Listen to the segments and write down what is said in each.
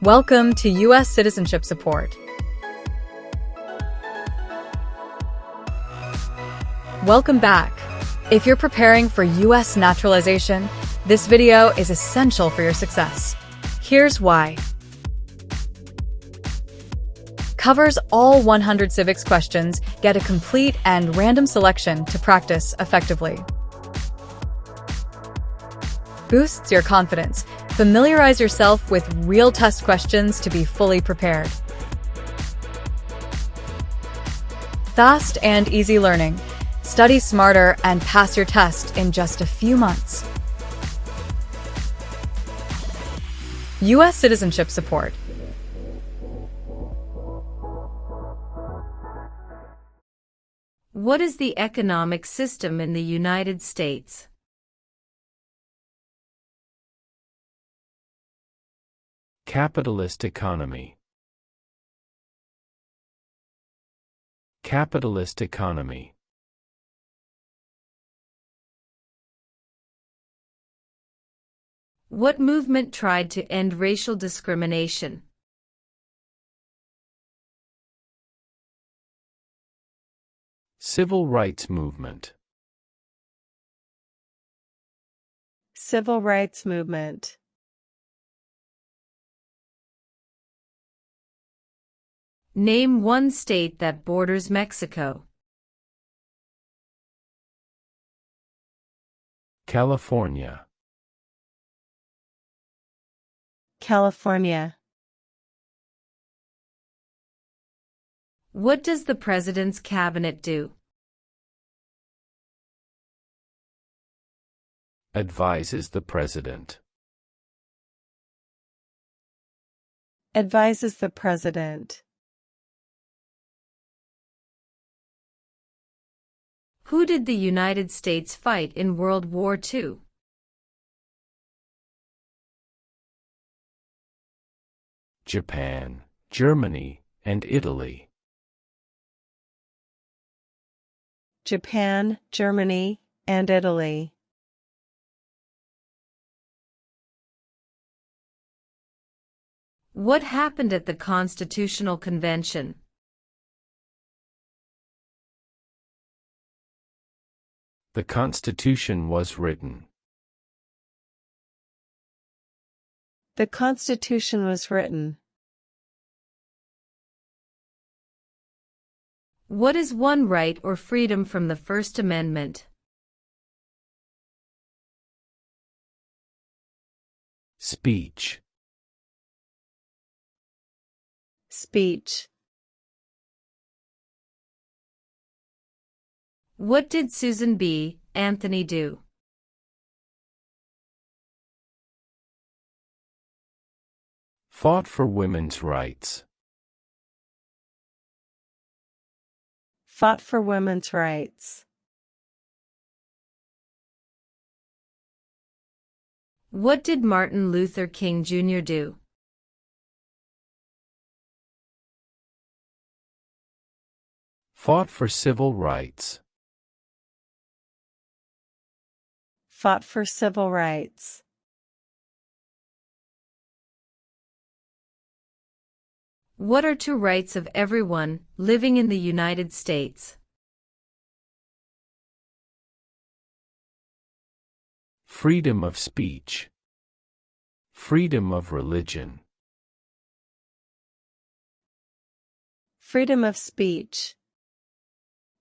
Welcome to U.S. Citizenship Support. Welcome back. If you're preparing for U.S. naturalization, this video is essential for your success. Here's why. Covers all 100 civics questions, get a complete and random selection to practice effectively. Boosts your confidence. Familiarize yourself with real test questions to be fully prepared. Fast and easy learning. Study smarter and pass your test in just a few months. U.S. Citizenship Support. What is the economic system in the United States? Capitalist economy. Capitalist economy. What movement tried to end racial discrimination? Civil rights movement. Civil rights movement. Name one state that borders Mexico. California. California. What does the President's cabinet do? Advises the President. Advises the President. Who did the United States fight in World War II? Japan, Germany, and Italy. Japan, Germany, and Italy. What happened at the Constitutional Convention? The Constitution was written. The Constitution was written. What is one right or freedom from the First Amendment? Speech. Speech. What did Susan B. Anthony do? Fought for women's rights. Fought for women's rights. What did Martin Luther King Jr. do? Fought for civil rights. Fought for civil rights. What are two rights of everyone living in the United States? Freedom of speech. Freedom of religion. Freedom of speech.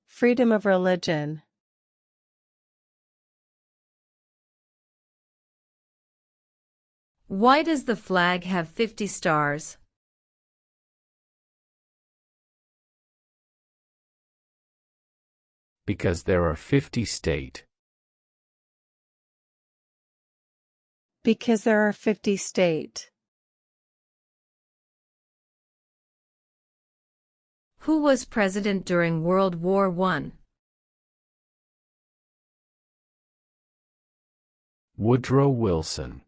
Freedom of religion. Why does the flag have 50 stars? Because there are 50 states. Because there are 50 states. Who was president during World War I? Woodrow Wilson.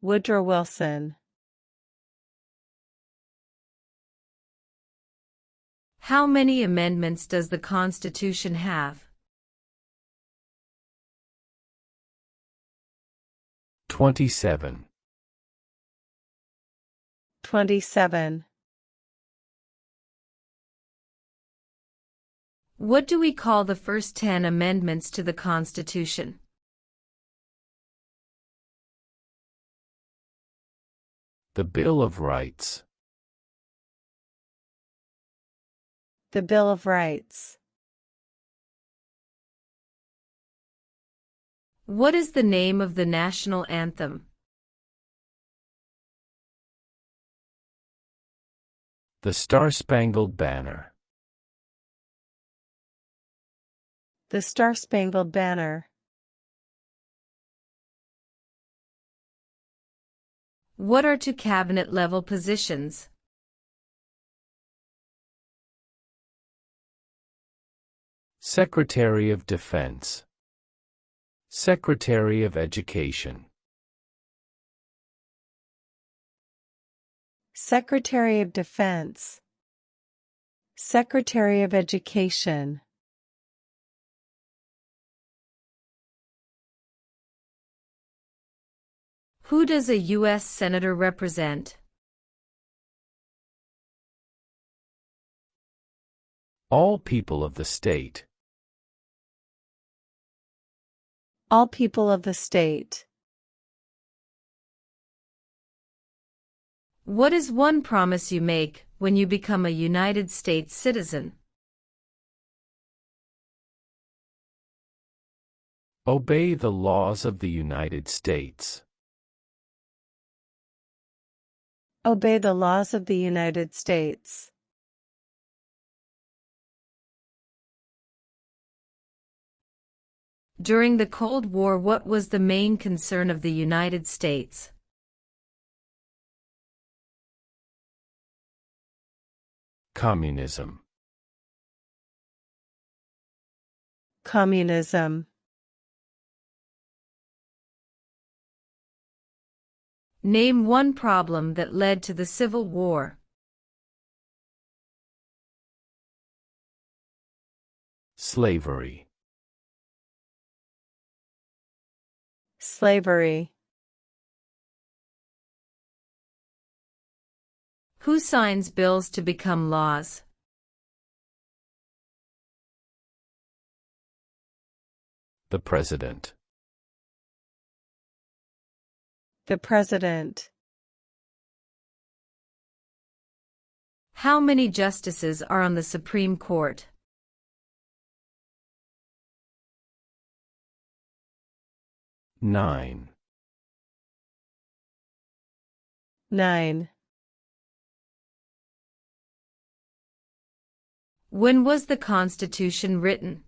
Woodrow Wilson. How many amendments does the Constitution have? 27. 27. What do we call the first 10 amendments to the Constitution? The Bill of Rights. The Bill of Rights. What is the name of the national anthem? The Star-Spangled Banner. The Star-Spangled Banner. What are two cabinet-level positions? Secretary of Defense. Secretary of Education. Secretary of Defense. Secretary of Education. Who does a U.S. Senator represent? All people of the state. All people of the state. What is one promise you make when you become a United States citizen? Obey the laws of the United States. Obey the laws of the United States. During the Cold War, what was the main concern of the United States? Communism. Communism. Name one problem that led to the Civil War. Slavery. Slavery. Who signs bills to become laws? The President. The President. How many justices are on the Supreme Court? Nine. 9. When was the Constitution written?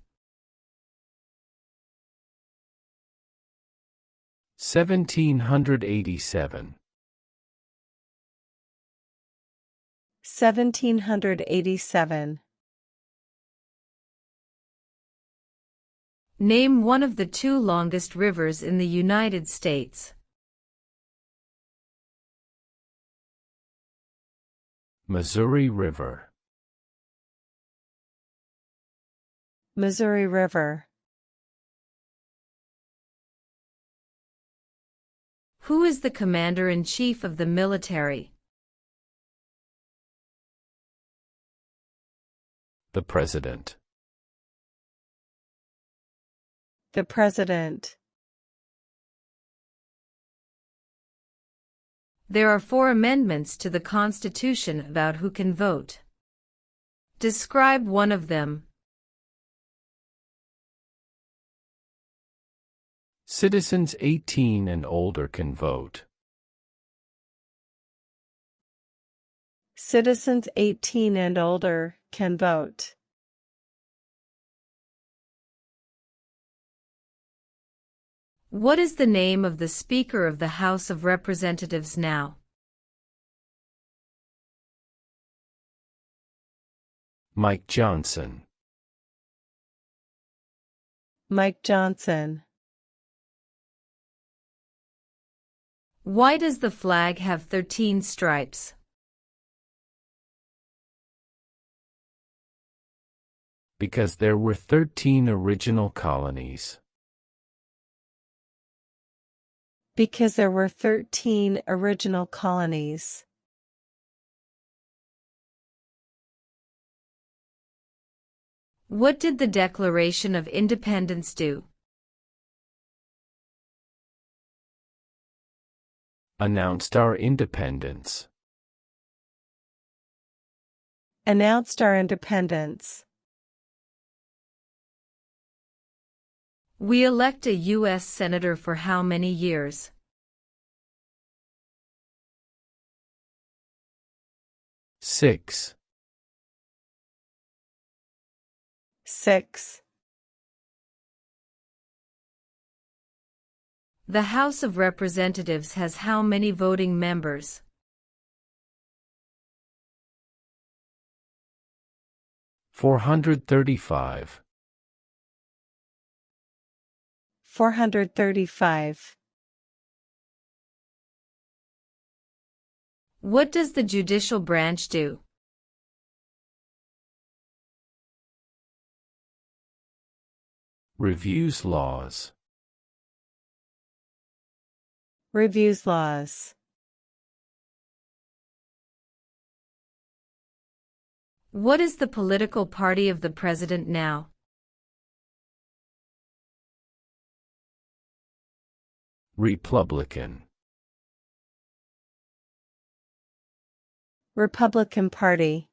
1787. 1787. Name one of the two longest rivers in the United States. Missouri River. Missouri River. Who is the Commander-in-Chief of the military? The President. The President. There are 4 amendments to the Constitution about who can vote. Describe one of them. Citizens 18 and older can vote. Citizens 18 and older can vote. What is the name of the Speaker of the House of Representatives now? Mike Johnson. Mike Johnson. Why does the flag have 13 stripes? Because there were 13 original colonies. Because there were 13 original colonies. What did the Declaration of Independence do? Announced our independence. Announced our independence. We elect a U.S. Senator for how many years? Six. 6. The House of Representatives has how many voting members? 435. 435. What does the judicial branch do? Reviews laws. Reviews laws. What is the political party of the president now? Republican. Republican Party.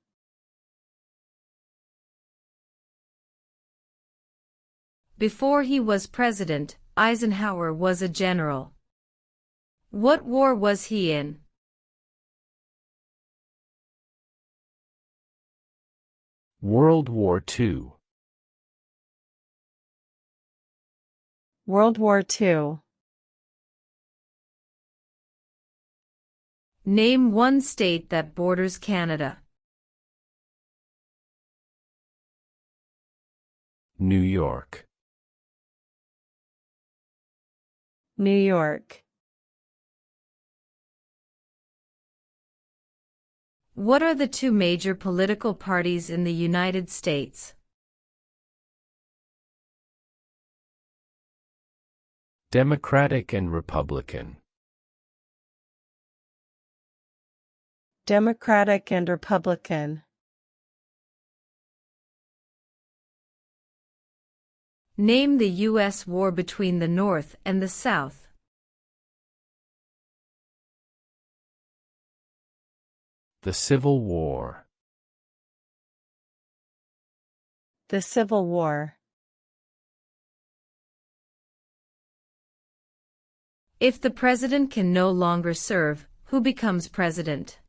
Before he was president, Eisenhower was a general. What war was he in? World War II. World War II. Name one state that borders Canada. New York. New York. What are the two major political parties in the United States? Democratic and Republican. Democratic and Republican. Name the U.S. war between the North and the South. The Civil War. The Civil War. If the president can no longer serve, who becomes president?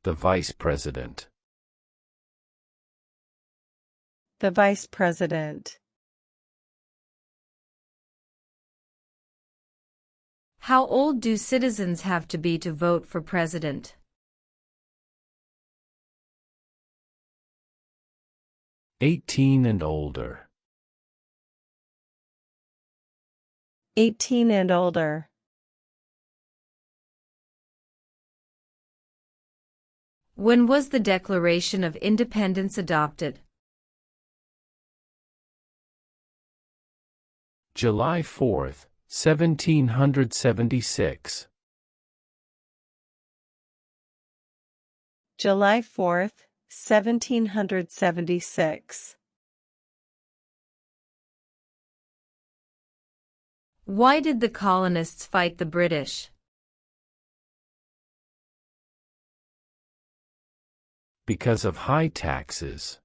The Vice President. The Vice President. How old do citizens have to be to vote for president? 18 and older. 18 and older. When was the Declaration of Independence adopted? July 4, 1776. July 4th, 1776. Why did the colonists fight the British? Because of high taxes.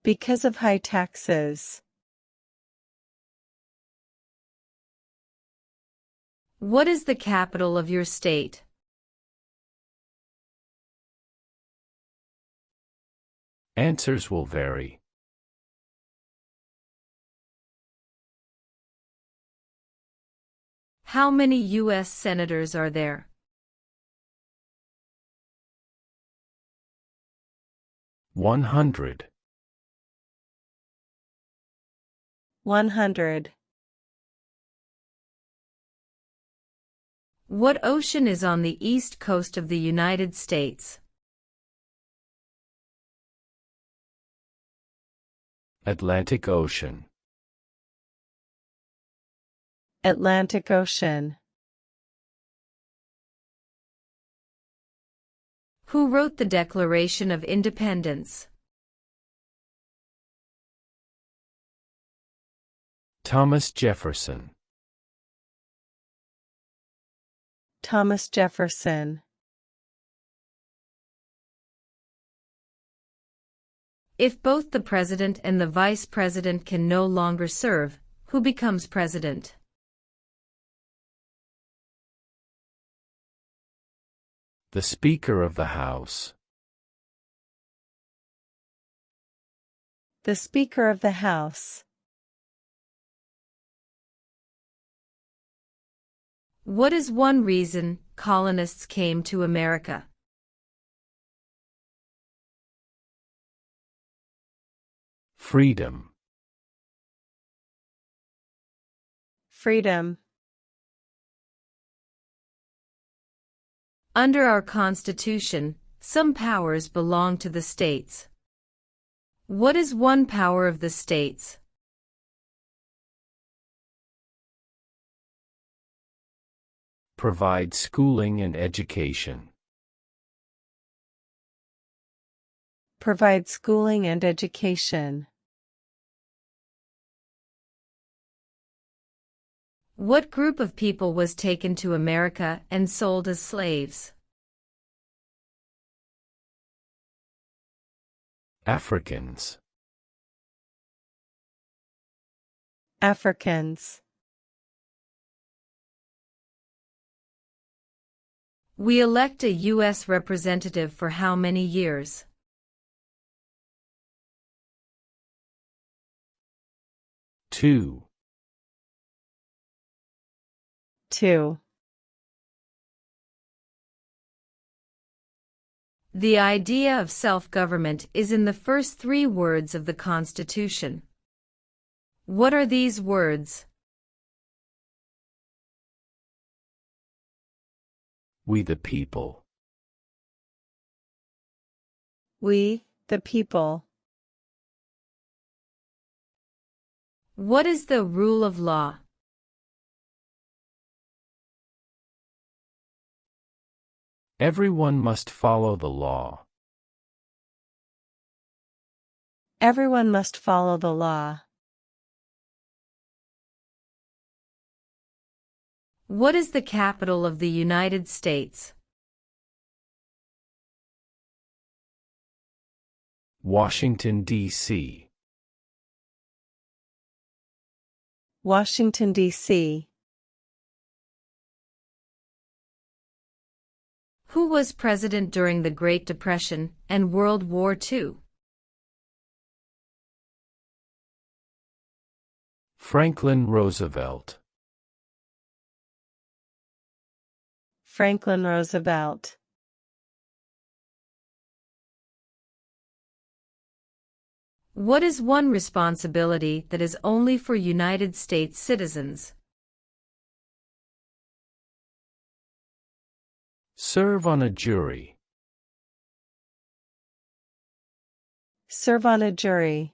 Because of high taxes. What is the capital of your state? Answers will vary. How many U.S. senators are there? 100. 100. What ocean is on the east coast of the United States? Atlantic Ocean. Atlantic Ocean. Who wrote the Declaration of Independence? Thomas Jefferson. Thomas Jefferson. If both the president and the vice president can no longer serve, who becomes president? The Speaker of the House. The Speaker of the House. What is one reason colonists came to America? Freedom. Freedom. Under our Constitution, some powers belong to the states. What is one power of the states? Provide schooling and education. Provide schooling and education. What group of people was taken to America and sold as slaves? Africans. Africans. We elect a U.S. representative for how many years? 2. 2. The idea of self-government is in the first 3 words of the Constitution. What are these words? We the people. We, the people. What is the rule of law? Everyone must follow the law. Everyone must follow the law. What is the capital of the United States? Washington, D.C. Washington, D.C. Who was president during the Great Depression and World War II? Franklin Roosevelt. Franklin Roosevelt. What is one responsibility that is only for United States citizens? Serve on a jury. Serve on a jury.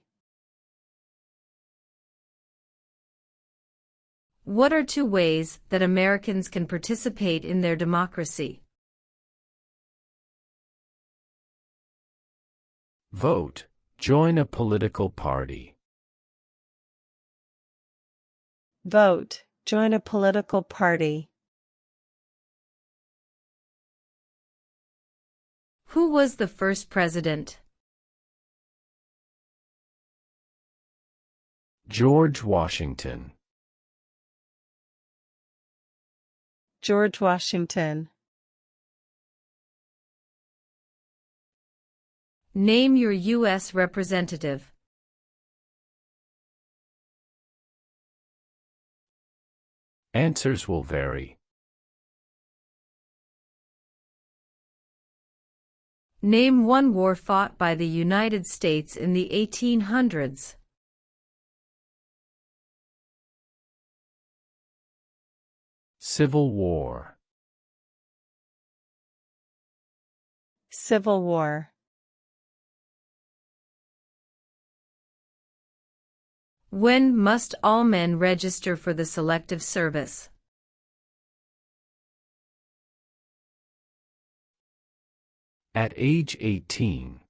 What are 2 ways that Americans can participate in their democracy? Vote. Join a political party. Vote. Join a political party. Who was the first president? George Washington. George Washington. Name your U.S. representative. Answers will vary. Name one war fought by the United States in the 1800s. Civil War. Civil War. When must all men register for the Selective Service? At age 18.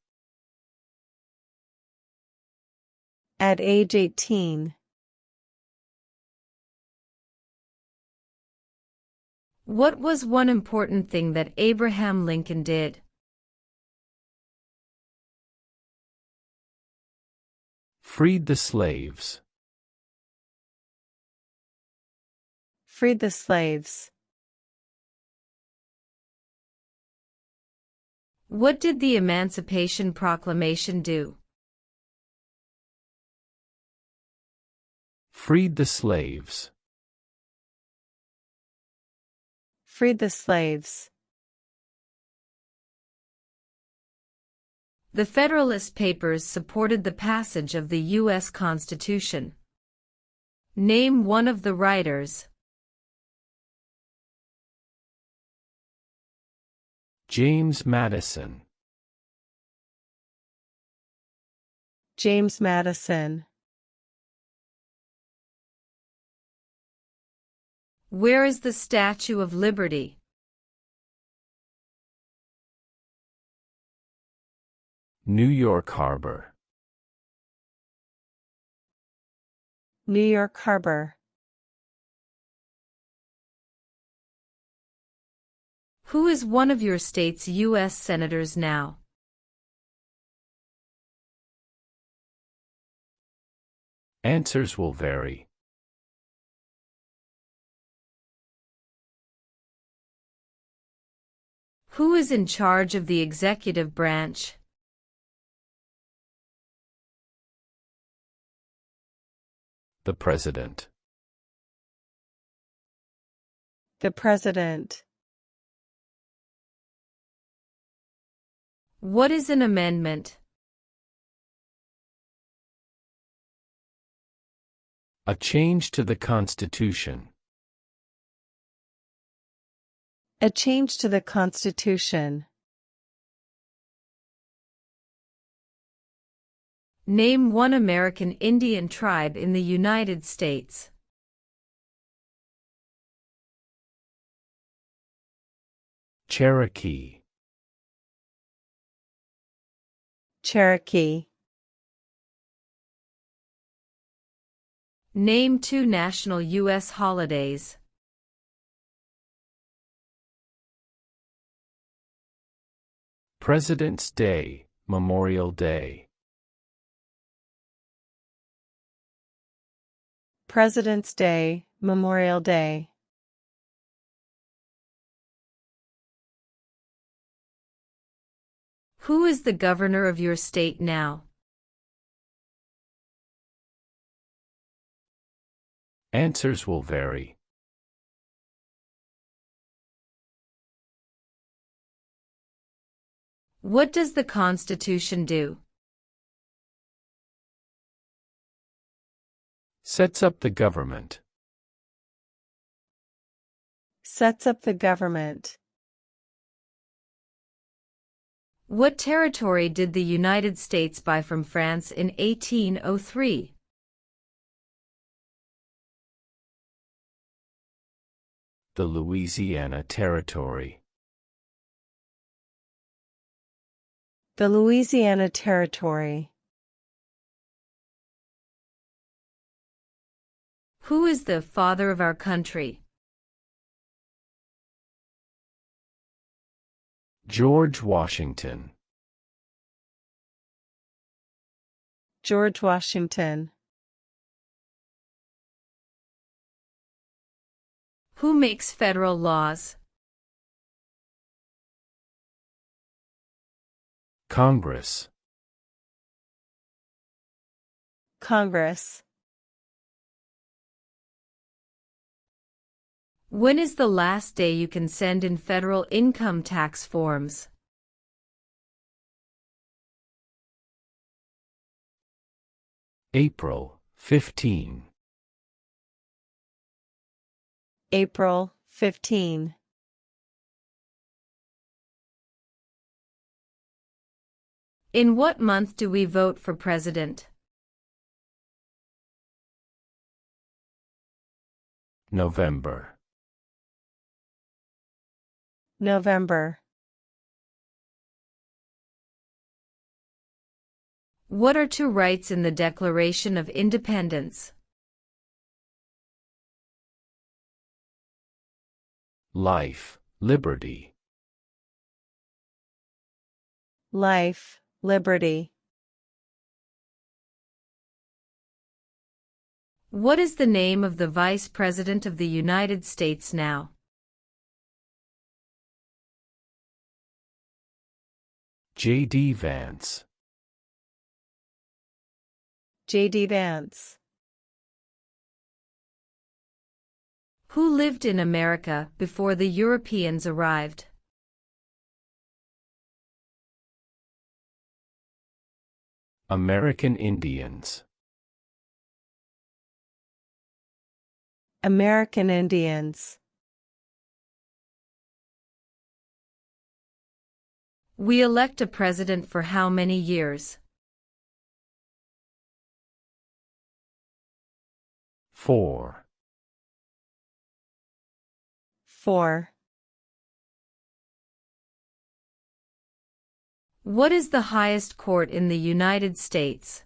At age 18. What was one important thing that Abraham Lincoln did? Freed the slaves. Freed the slaves. What did the Emancipation Proclamation do? Freed the slaves. Freed the slaves. The Federalist Papers supported the passage of the U.S. Constitution. Name one of the writers. James Madison. James Madison. Where is the Statue of Liberty? New York Harbor. New York Harbor. Who is one of your state's U.S. senators now? Answers will vary. Who is in charge of the executive branch? The President. The President. What is an amendment? A change to the Constitution. A change to the Constitution. Name one American Indian tribe in the United States. Cherokee. Cherokee. Name two national U.S. holidays. President's Day, Memorial Day. President's Day, Memorial Day. Who is the governor of your state now? Answers will vary. What does the Constitution do? Sets up the government. Sets up the government. What territory did the United States buy from France in 1803? The Louisiana Territory. The Louisiana Territory. Who is the father of our country? George Washington. George Washington. Who makes federal laws? Congress. Congress. When is the last day you can send in federal income tax forms? April 15. April 15. In what month do we vote for president? November. November. What are two rights in the Declaration of Independence? Life, liberty. Life, liberty. What is the name of the Vice President of the United States now? J.D. Vance. J.D. Vance. Who lived in America before the Europeans arrived? American Indians. American Indians. We elect a president for how many years? 4. 4. What is the highest court in the United States?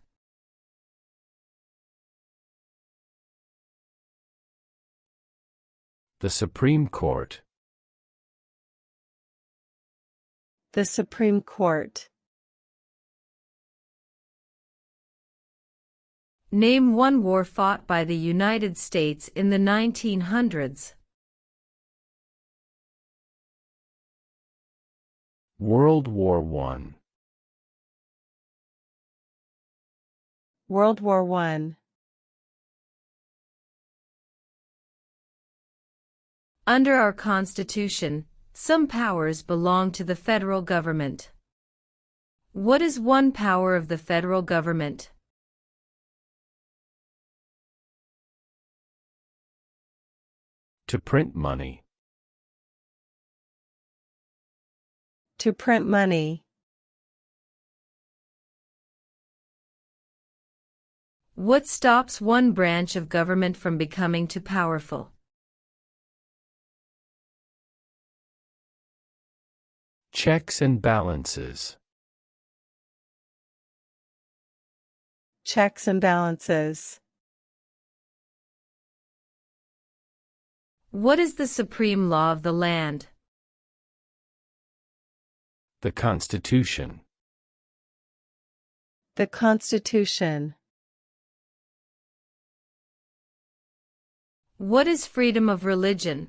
The Supreme Court. The Supreme Court. Name one war fought by the United States in the 1900s. World War I. World War I. Under our Constitution, some powers belong to the federal government. What is one power of the federal government? To print money. To print money. What stops one branch of government from becoming too powerful? Checks and balances. Checks and balances. What is the supreme law of the land? The Constitution. The Constitution. What is freedom of religion?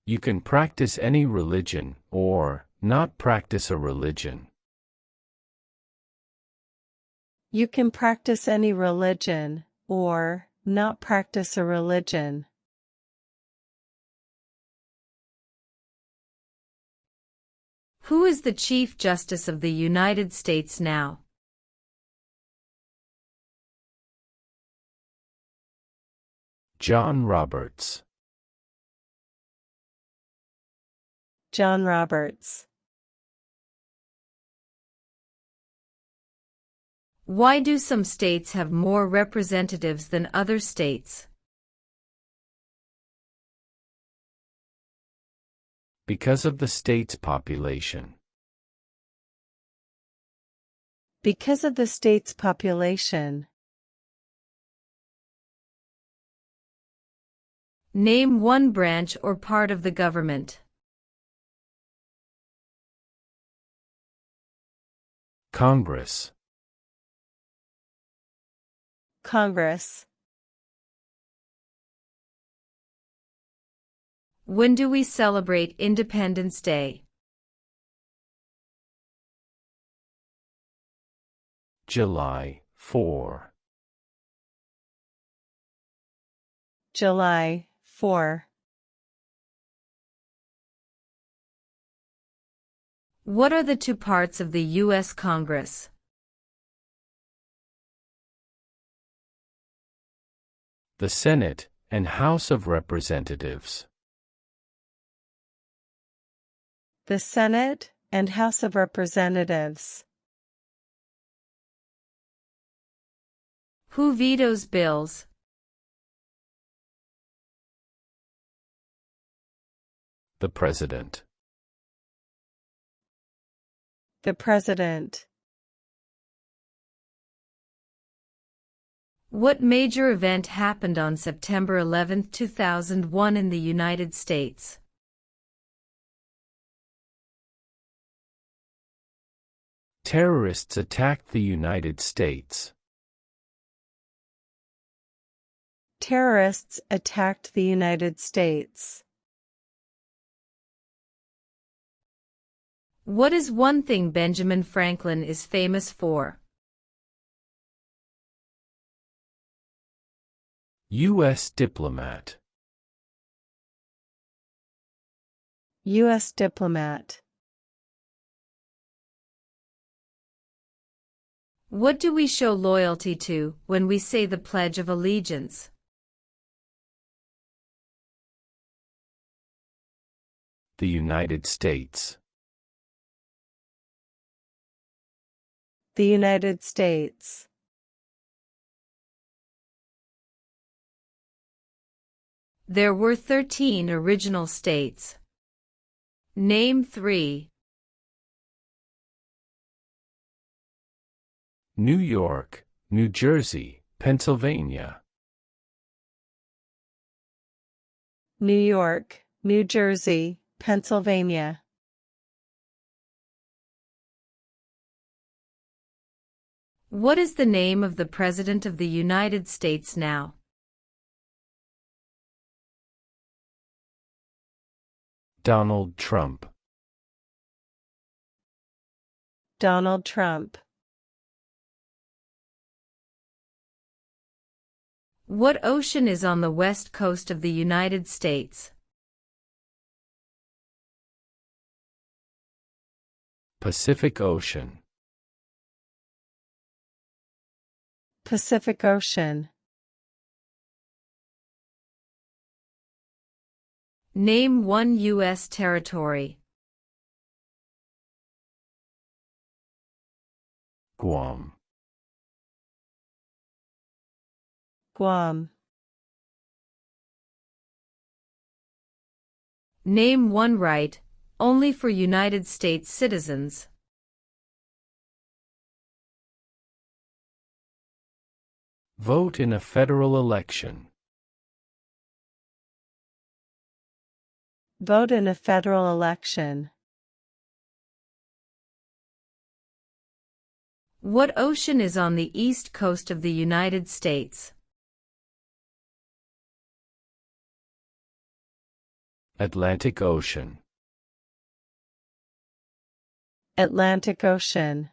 You can practice any religion, or not practice a religion. You can practice any religion, or not practice a religion. Who is the Chief Justice of the United States now? John Roberts. John Roberts. Why do some states have more representatives than other states? Because of the state's population. Because of the state's population. Name one branch or part of the government. Congress. Congress. When do we celebrate Independence Day? July 4. July 4. What are the two parts of the U.S. Congress? The Senate and House of Representatives. The Senate and House of Representatives. Who vetoes bills? The President. The President. What major event happened on September 11, 2001 in the United States? Terrorists attacked the United States. Terrorists attacked the United States. What is one thing Benjamin Franklin is famous for? U.S. diplomat. U.S. diplomat. What do we show loyalty to when we say the Pledge of Allegiance? The United States. The United States. There were 13 original states. Name 3. New York, New Jersey, Pennsylvania. New York, New Jersey, Pennsylvania. What is the name of the President of the United States now? Donald Trump. Donald Trump. What ocean is on the west coast of the United States? Pacific Ocean. Pacific Ocean. Name 1 U.S. territory. Guam. Guam. Name 1 right, only for United States citizens. Vote in a federal election. Vote in a federal election. What ocean is on the east coast of the United States? Atlantic Ocean. Atlantic Ocean.